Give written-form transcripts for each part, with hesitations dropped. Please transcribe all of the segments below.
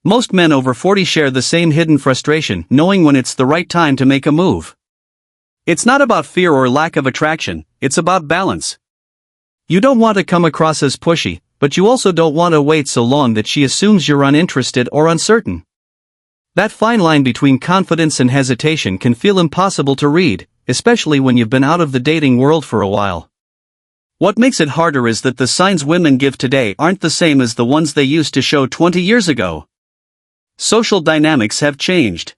Most men over 40 share the same hidden frustration, knowing when it's the right time to make a move. It's not about fear or lack of attraction, it's about balance. You don't want to come across as pushy, but you also don't want to wait so long that she assumes you're uninterested or uncertain. That fine line between confidence and hesitation can feel impossible to read, especially when you've been out of the dating world for a while. What makes it harder is that the signs women give today aren't the same as the ones they used to show 20 years ago. Social dynamics have changed.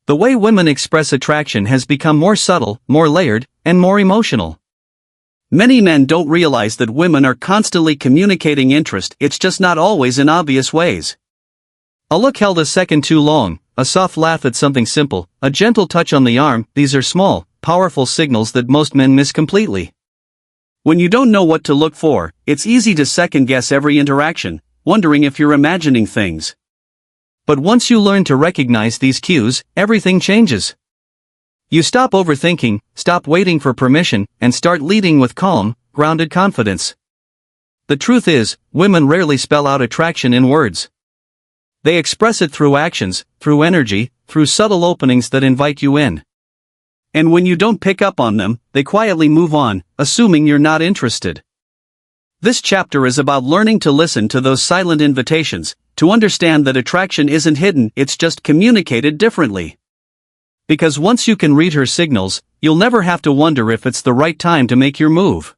The way women express attraction has become more subtle, more layered, and more emotional. Many men don't realize that women are constantly communicating interest, it's just not always in obvious ways. A look held a second too long, a soft laugh at something simple, a gentle touch on the arm, these are small, powerful signals that most men miss completely. When you don't know what to look for, it's easy to second-guess every interaction, wondering if you're imagining things. But once you learn to recognize these cues, everything changes. You stop overthinking, stop waiting for permission, and start leading with calm, grounded confidence. The truth is, women rarely spell out attraction in words. They express it through actions, through energy, through subtle openings that invite you in. And when you don't pick up on them, they quietly move on, assuming you're not interested. This chapter is about learning to listen to those silent invitations, to understand that attraction isn't hidden, it's just communicated differently. Because once you can read her signals, you'll never have to wonder if it's the right time to make your move.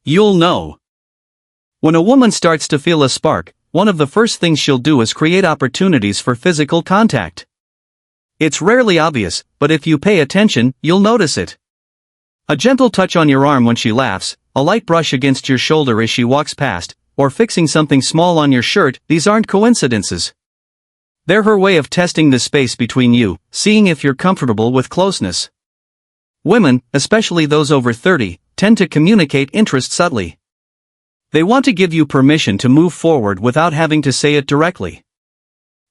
You'll know. When a woman starts to feel a spark, one of the first things she'll do is create opportunities for physical contact. It's rarely obvious, but if you pay attention, you'll notice it. A gentle touch on your arm when she laughs, a light brush against your shoulder as she walks past, or fixing something small on your shirt, these aren't coincidences. They're her way of testing the space between you, seeing if you're comfortable with closeness. Women, especially those over 30, tend to communicate interest subtly. They want to give you permission to move forward without having to say it directly.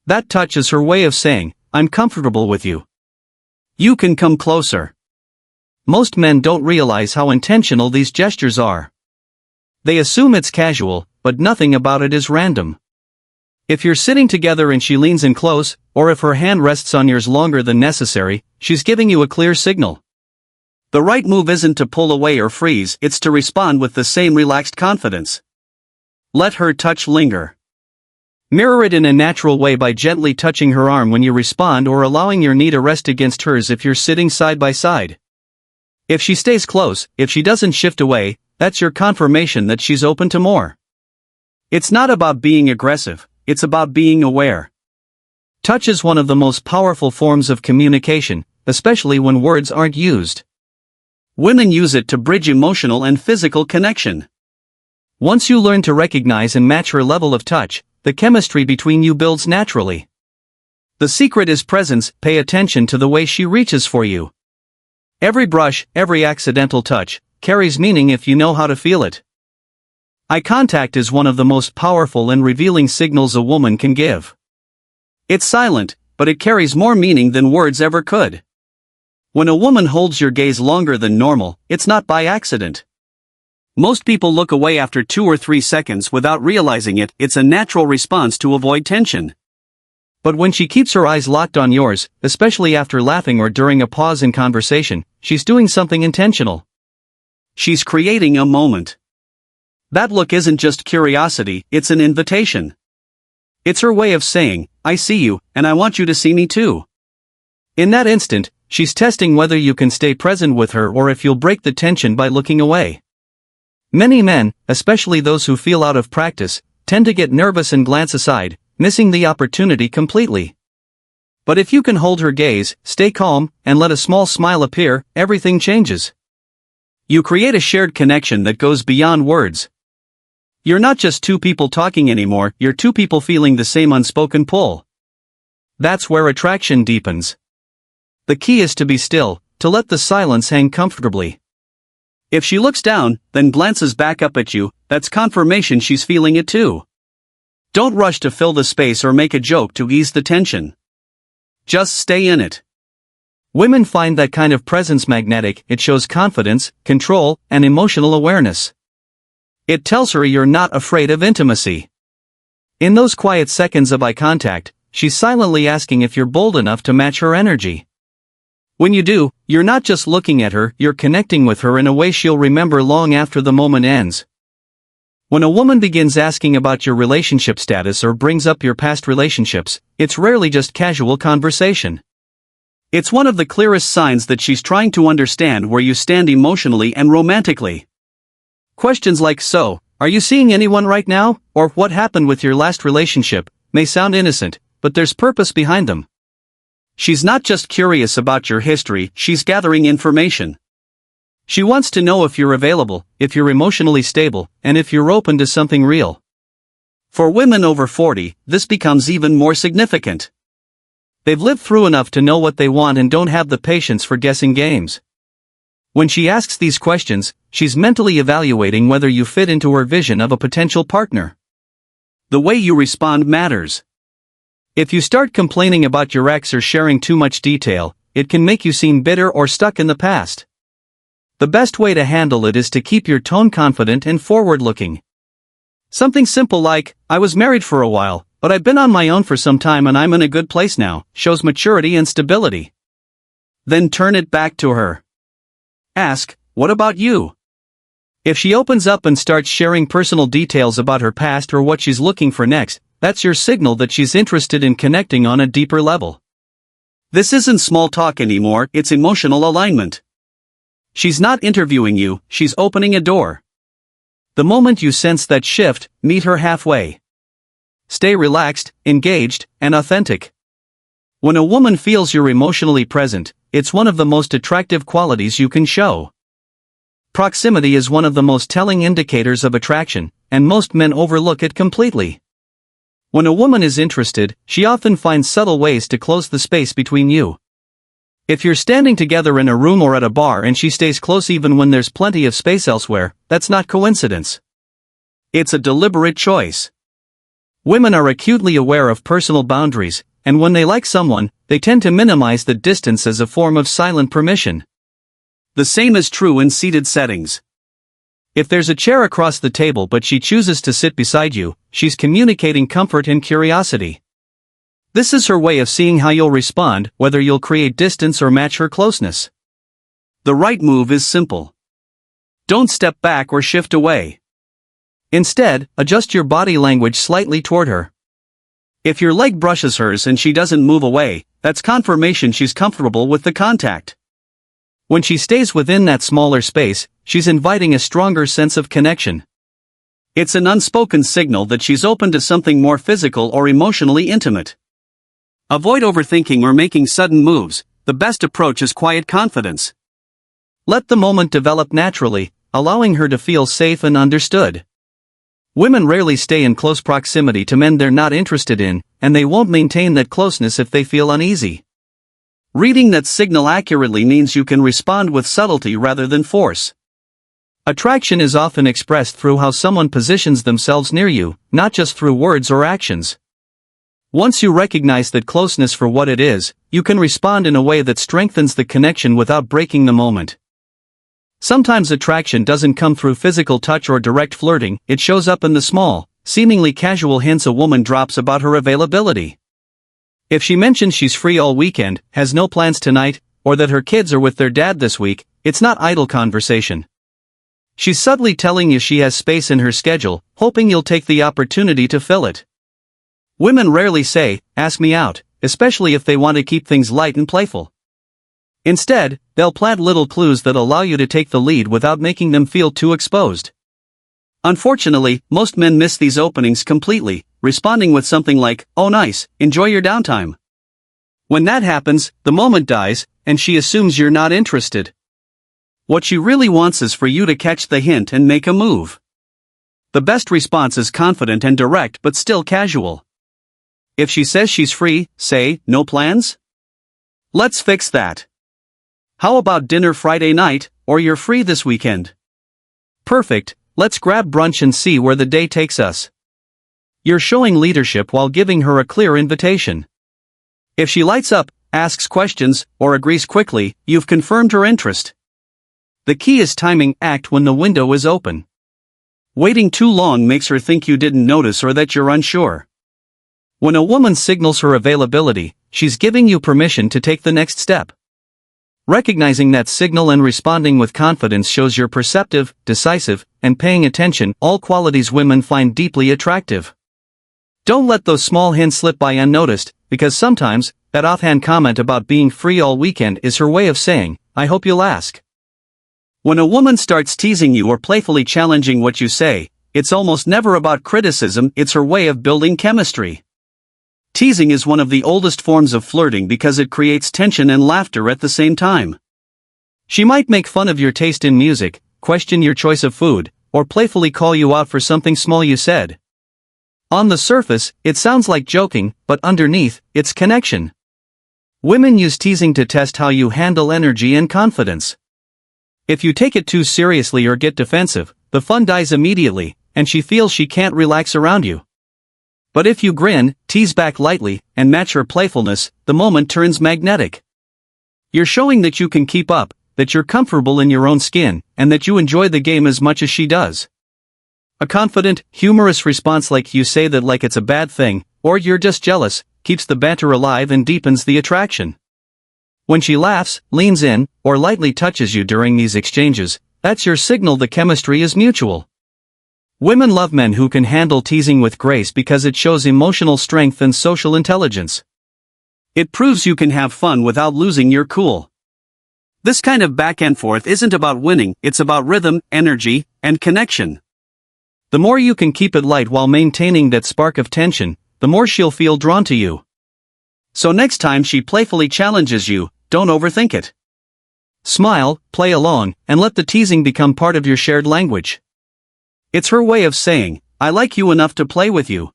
That touch is her way of saying, I'm comfortable with you. You can come closer. Most men don't realize how intentional these gestures are. They assume it's casual, but nothing about it is random. If you're sitting together and she leans in close, or if her hand rests on yours longer than necessary, she's giving you a clear signal. The right move isn't to pull away or freeze, it's to respond with the same relaxed confidence. Let her touch linger. Mirror it in a natural way by gently touching her arm when you respond or allowing your knee to rest against hers if you're sitting side by side. If she stays close, if she doesn't shift away, that's your confirmation that she's open to more. It's not about being aggressive, it's about being aware. Touch is one of the most powerful forms of communication, especially when words aren't used. Women use it to bridge emotional and physical connection. Once you learn to recognize and match her level of touch, the chemistry between you builds naturally. The secret is presence, pay attention to the way she reaches for you. Every brush, every accidental touch, carries meaning if you know how to feel it. Eye contact is one of the most powerful and revealing signals a woman can give. It's silent, but it carries more meaning than words ever could. When a woman holds your gaze longer than normal, it's not by accident. Most people look away after 2 or 3 seconds without realizing it, it's a natural response to avoid tension. But when she keeps her eyes locked on yours, especially after laughing or during a pause in conversation, she's doing something intentional. She's creating a moment. That look isn't just curiosity, it's an invitation. It's her way of saying, I see you, and I want you to see me too. In that instant, she's testing whether you can stay present with her or if you'll break the tension by looking away. Many men, especially those who feel out of practice, tend to get nervous and glance aside, missing the opportunity completely. But if you can hold her gaze, stay calm, and let a small smile appear, everything changes. You create a shared connection that goes beyond words. You're not just 2 people talking anymore, you're 2 people feeling the same unspoken pull. That's where attraction deepens. The key is to be still, to let the silence hang comfortably. If she looks down, then glances back up at you, that's confirmation she's feeling it too. Don't rush to fill the space or make a joke to ease the tension. Just stay in it. Women find that kind of presence magnetic, it shows confidence, control, and emotional awareness. It tells her you're not afraid of intimacy. In those quiet seconds of eye contact, she's silently asking if you're bold enough to match her energy. When you do, you're not just looking at her, you're connecting with her in a way she'll remember long after the moment ends. When a woman begins asking about your relationship status or brings up your past relationships, it's rarely just casual conversation. It's one of the clearest signs that she's trying to understand where you stand emotionally and romantically. Questions like, "So, are you seeing anyone right now?" or "What happened with your last relationship?" may sound innocent, but there's purpose behind them. She's not just curious about your history, she's gathering information. She wants to know if you're available, if you're emotionally stable, and if you're open to something real. For women over 40, this becomes even more significant. They've lived through enough to know what they want and don't have the patience for guessing games. When she asks these questions, she's mentally evaluating whether you fit into her vision of a potential partner. The way you respond matters. If you start complaining about your ex or sharing too much detail, it can make you seem bitter or stuck in the past. The best way to handle it is to keep your tone confident and forward-looking. Something simple like, "I was married for a while, but I've been on my own for some time and I'm in a good place now," shows maturity and stability. Then turn it back to her. Ask, "What about you?" If she opens up and starts sharing personal details about her past or what she's looking for next, that's your signal that she's interested in connecting on a deeper level. This isn't small talk anymore, it's emotional alignment. She's not interviewing you, she's opening a door. The moment you sense that shift, meet her halfway. Stay relaxed, engaged, and authentic. When a woman feels you're emotionally present, it's one of the most attractive qualities you can show. Proximity is one of the most telling indicators of attraction, and most men overlook it completely. When a woman is interested, she often finds subtle ways to close the space between you. If you're standing together in a room or at a bar and she stays close even when there's plenty of space elsewhere, that's not coincidence. It's a deliberate choice. Women are acutely aware of personal boundaries, and when they like someone, they tend to minimize the distance as a form of silent permission. The same is true in seated settings. If there's a chair across the table but she chooses to sit beside you, she's communicating comfort and curiosity. This is her way of seeing how you'll respond, whether you'll create distance or match her closeness. The right move is simple. Don't step back or shift away. Instead, adjust your body language slightly toward her. If your leg brushes hers and she doesn't move away, that's confirmation she's comfortable with the contact. When she stays within that smaller space, she's inviting a stronger sense of connection. It's an unspoken signal that she's open to something more physical or emotionally intimate. Avoid overthinking or making sudden moves. The best approach is quiet confidence. Let the moment develop naturally, allowing her to feel safe and understood. Women rarely stay in close proximity to men they're not interested in, and they won't maintain that closeness if they feel uneasy. Reading that signal accurately means you can respond with subtlety rather than force. Attraction is often expressed through how someone positions themselves near you, not just through words or actions. Once you recognize that closeness for what it is, you can respond in a way that strengthens the connection without breaking the moment. Sometimes attraction doesn't come through physical touch or direct flirting, it shows up in the small, seemingly casual hints a woman drops about her availability. If she mentions she's free all weekend, has no plans tonight, or that her kids are with their dad this week, it's not idle conversation. She's subtly telling you she has space in her schedule, hoping you'll take the opportunity to fill it. Women rarely say, "Ask me out," especially if they want to keep things light and playful. Instead, they'll plant little clues that allow you to take the lead without making them feel too exposed. Unfortunately, most men miss these openings completely, responding with something like, "Oh nice, enjoy your downtime." When that happens, the moment dies, and she assumes you're not interested. What she really wants is for you to catch the hint and make a move. The best response is confident and direct but still casual. If she says she's free, say, "No plans?" Let's fix that. How about dinner Friday night, or you're free this weekend? Perfect, let's grab brunch and see where the day takes us. You're showing leadership while giving her a clear invitation. If she lights up, asks questions, or agrees quickly, you've confirmed her interest. The key is timing. Act when the window is open. Waiting too long makes her think you didn't notice or that you're unsure. When a woman signals her availability, she's giving you permission to take the next step. Recognizing that signal and responding with confidence shows you're perceptive, decisive, and paying attention, all qualities women find deeply attractive. Don't let those small hints slip by unnoticed, because sometimes, that offhand comment about being free all weekend is her way of saying, I hope you'll ask. When a woman starts teasing you or playfully challenging what you say, it's almost never about criticism, it's her way of building chemistry. Teasing is one of the oldest forms of flirting because it creates tension and laughter at the same time. She might make fun of your taste in music, question your choice of food, or playfully call you out for something small you said. On the surface, it sounds like joking, but underneath, it's connection. Women use teasing to test how you handle energy and confidence. If you take it too seriously or get defensive, the fun dies immediately, and she feels she can't relax around you. But if you grin, tease back lightly, and match her playfulness, the moment turns magnetic. You're showing that you can keep up, that you're comfortable in your own skin, and that you enjoy the game as much as she does. A confident, humorous response like you say that like it's a bad thing, or you're just jealous, keeps the banter alive and deepens the attraction. When she laughs, leans in, or lightly touches you during these exchanges, that's your signal the chemistry is mutual. Women love men who can handle teasing with grace because it shows emotional strength and social intelligence. It proves you can have fun without losing your cool. This kind of back and forth isn't about winning, it's about rhythm, energy, and connection. The more you can keep it light while maintaining that spark of tension, the more she'll feel drawn to you. So next time she playfully challenges you, don't overthink it. Smile, play along, and let the teasing become part of your shared language. It's her way of saying, I like you enough to play with you.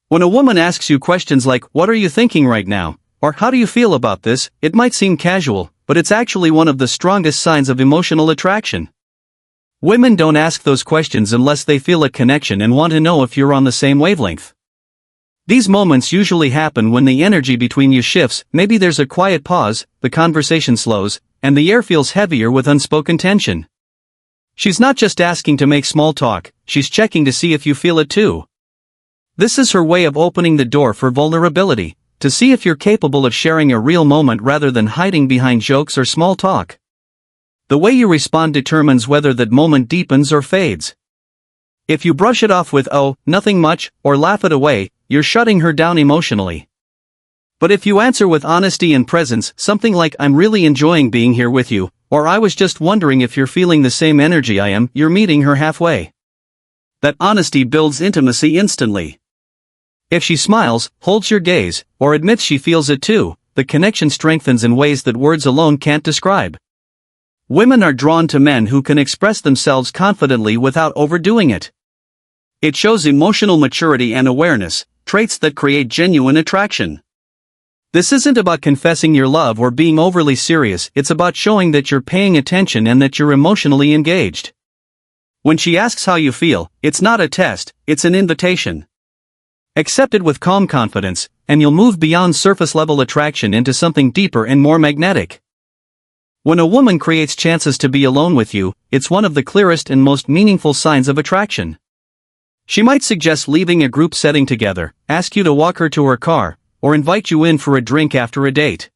When a woman asks you questions like, what are you thinking right now? Or how do you feel about this? It might seem casual, but it's actually one of the strongest signs of emotional attraction. Women don't ask those questions unless they feel a connection and want to know if you're on the same wavelength. These moments usually happen when the energy between you shifts, maybe there's a quiet pause, the conversation slows, and the air feels heavier with unspoken tension. She's not just asking to make small talk, she's checking to see if you feel it too. This is her way of opening the door for vulnerability, to see if you're capable of sharing a real moment rather than hiding behind jokes or small talk. The way you respond determines whether that moment deepens or fades. If you brush it off with oh, nothing much, or laugh it away, you're shutting her down emotionally. But if you answer with honesty and presence, something like I'm really enjoying being here with you, or I was just wondering if you're feeling the same energy I am, you're meeting her halfway. That honesty builds intimacy instantly. If she smiles, holds your gaze, or admits she feels it too, the connection strengthens in ways that words alone can't describe. Women are drawn to men who can express themselves confidently without overdoing it. It shows emotional maturity and awareness, traits that create genuine attraction. This isn't about confessing your love or being overly serious, it's about showing that you're paying attention and that you're emotionally engaged. When she asks how you feel, it's not a test, it's an invitation. Accept it with calm confidence, and you'll move beyond surface-level attraction into something deeper and more magnetic. When a woman creates chances to be alone with you, it's one of the clearest and most meaningful signs of attraction. She might suggest leaving a group setting together, ask you to walk her to her car, or invite you in for a drink after a date.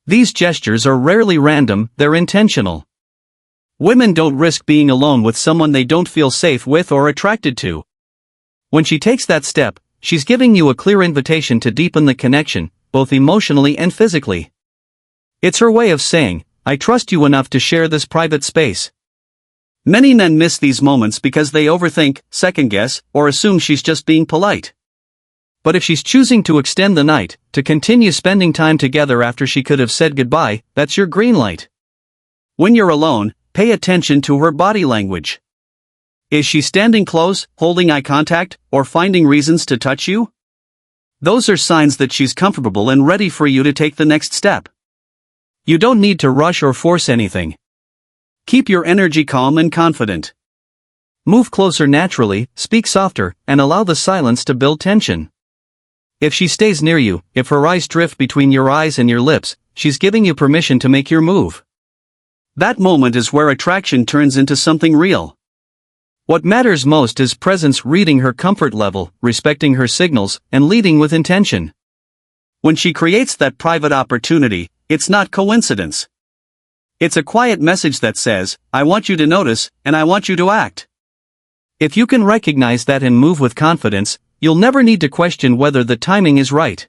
These gestures are rarely random, they're intentional. Women don't risk being alone with someone they don't feel safe with or attracted to. When she takes that step, she's giving you a clear invitation to deepen the connection, both emotionally and physically. It's her way of saying, I trust you enough to share this private space. Many men miss these moments because they overthink, second-guess, or assume she's just being polite. But if she's choosing to extend the night, to continue spending time together after she could have said goodbye, that's your green light. When you're alone, pay attention to her body language. Is she standing close, holding eye contact, or finding reasons to touch you? Those are signs that she's comfortable and ready for you to take the next step. You don't need to rush or force anything. Keep your energy calm and confident. Move closer naturally, speak softer, and allow the silence to build tension. If she stays near you, if her eyes drift between your eyes and your lips, she's giving you permission to make your move. That moment is where attraction turns into something real. What matters most is presence, reading her comfort level, respecting her signals, and leading with intention. When she creates that private opportunity, it's not coincidence. It's a quiet message that says, I want you to notice, and I want you to act. If you can recognize that and move with confidence, you'll never need to question whether the timing is right.